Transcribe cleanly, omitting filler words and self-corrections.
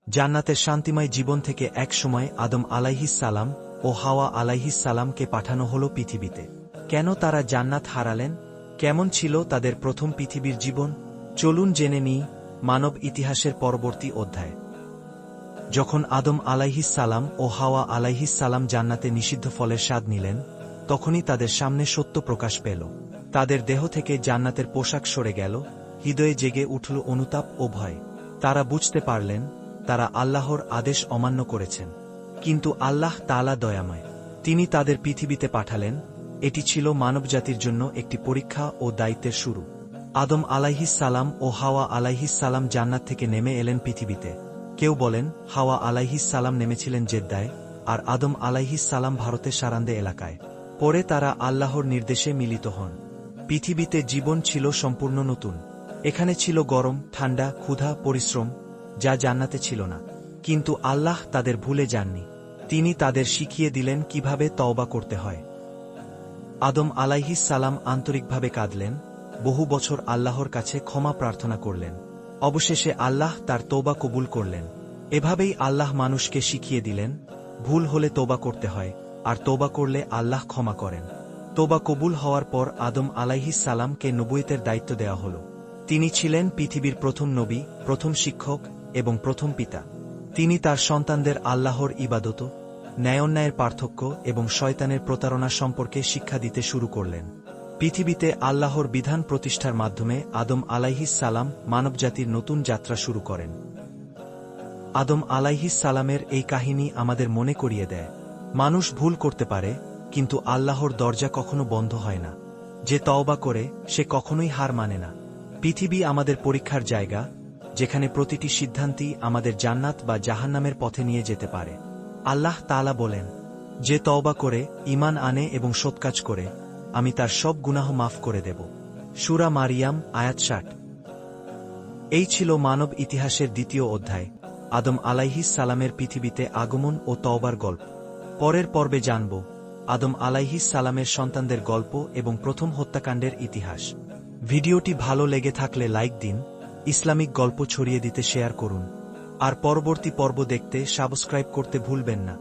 জান্নাতের শান্তিময় জীবন থেকে এক সময় আদম আলাইহিস সালাম ও হাওয়া আলাইহিস সালামকে পাঠানো হল পৃথিবীতে। কেন তারা জান্নাত হারালেন? কেমন ছিল তাদের প্রথম পৃথিবীর জীবন? চলুন জেনে নিই মানব ইতিহাসের পরবর্তী অধ্যায়। যখন আদম আলাইহিস সালাম ও হাওয়া আলাইহিস সালাম জান্নাতে নিষিদ্ধ ফলের স্বাদ নিলেন, তখনই তাদের সামনে সত্য প্রকাশ পেল। তাদের দেহ থেকে জান্নাতের পোশাক সরে গেল, হৃদয়ে জেগে উঠল অনুতাপ ও ভয়। তারা বুঝতে পারলেন তারা আল্লাহর আদেশ অমান্য করেছেন। কিন্তু আল্লাহ তাআলা দয়াময়, তিনি তাদের পৃথিবীতে পাঠালেন। এটি ছিল মানবজাতির জন্য একটি পরীক্ষা ও দায়িত্বের শুরু। আদম আলাইহিস সালাম ও হাওয়া আলাইহিস সালাম জান্নাত থেকে নেমে এলেন পৃথিবীতে। কেউ বলেন হাওয়া আলাইহিস সালাম নেমেছিলেন জেদ্দায়, আর আদম আলাইহিস সালাম ভারতের সারান্দে এলাকায়। পরে তারা আল্লাহর নির্দেশে মিলিত হন। পৃথিবীতে জীবন ছিল সম্পূর্ণ নতুন। এখানে ছিল গরম, ঠান্ডা, ক্ষুধা, পরিশ্রম, যা জান্নাতে ছিল না। কিন্তু আল্লাহ তাদের ভুলে যাননি। তিনি তাদের শিখিয়ে দিলেন কিভাবে তওবা করতে হয়। আদম আলাইহিস সালাম আন্তরিকভাবে কাঁদলেন, বহু বছর আল্লাহর কাছে ক্ষমা প্রার্থনা করলেন। অবশেষে আল্লাহ তার তওবা কবুল করলেন। এভাবেই আল্লাহ মানুষকে শিখিয়ে দিলেন ভুল হলে তওবা করতে হয়, আর তওবা করলে আল্লাহ ক্ষমা করেন। তওবা কবুল হওয়ার পর আদম আলাইহিস সালামকে নবুয়তের দায়িত্ব দেওয়া হল। তিনি ছিলেন পৃথিবীর প্রথম নবী, প্রথম শিক্ষক এবং প্রথম পিতা। তিনি তার সন্তানদের আল্লাহর ইবাদত, ন্যায়-অন্যায়ের পার্থক্য এবং শয়তানের প্রতারণা সম্পর্কে শিক্ষা দিতে শুরু করলেন। পৃথিবীতে আল্লাহর বিধান প্রতিষ্ঠার মাধ্যমে আদম আলাইহিস সালাম মানবজাতির নতুন যাত্রা শুরু করেন। আদম আলাইহিস সালামের এই কাহিনী আমাদের মনে করিয়ে দেয়, মানুষ ভুল করতে পারে, কিন্তু আল্লাহর দরজা কখনো বন্ধ হয় না। যে তওবা করে সে কখনোই হার মানে না। পৃথিবী আমাদের পরীক্ষার জায়গা, যেখানে প্রতিটি সিদ্ধান্তই আমাদের জান্নাত বা জাহান্নামের পথে নিয়ে যেতে পারে। আল্লাহ তাআলা বলেন, যে তওবা করে, ঈমান আনে এবং সৎকাজ করে, আমি তার সব গুনাহ মাফ করে দেব। সূরা মারিয়াম আয়াত ৬০। এই ছিল মানব ইতিহাসের দ্বিতীয় অধ্যায়, আদম আলাইহিস সালামের পৃথিবীতে আগমন ও তওবার গল্প। পরের পর্বে জানব আদম আলাইহিস সালামের সন্তানদের গল্প এবং প্রথম হত্যাকাণ্ডের ইতিহাস। ভিডিওটি ভালো লেগে থাকলে লাইক দিন, ইসলামিক গল্প ছড়িয়ে দিতে শেয়ার করুন, আর পরবর্তী পর্ব দেখতে সাবস্ক্রাইব করতে ভুলবেন না।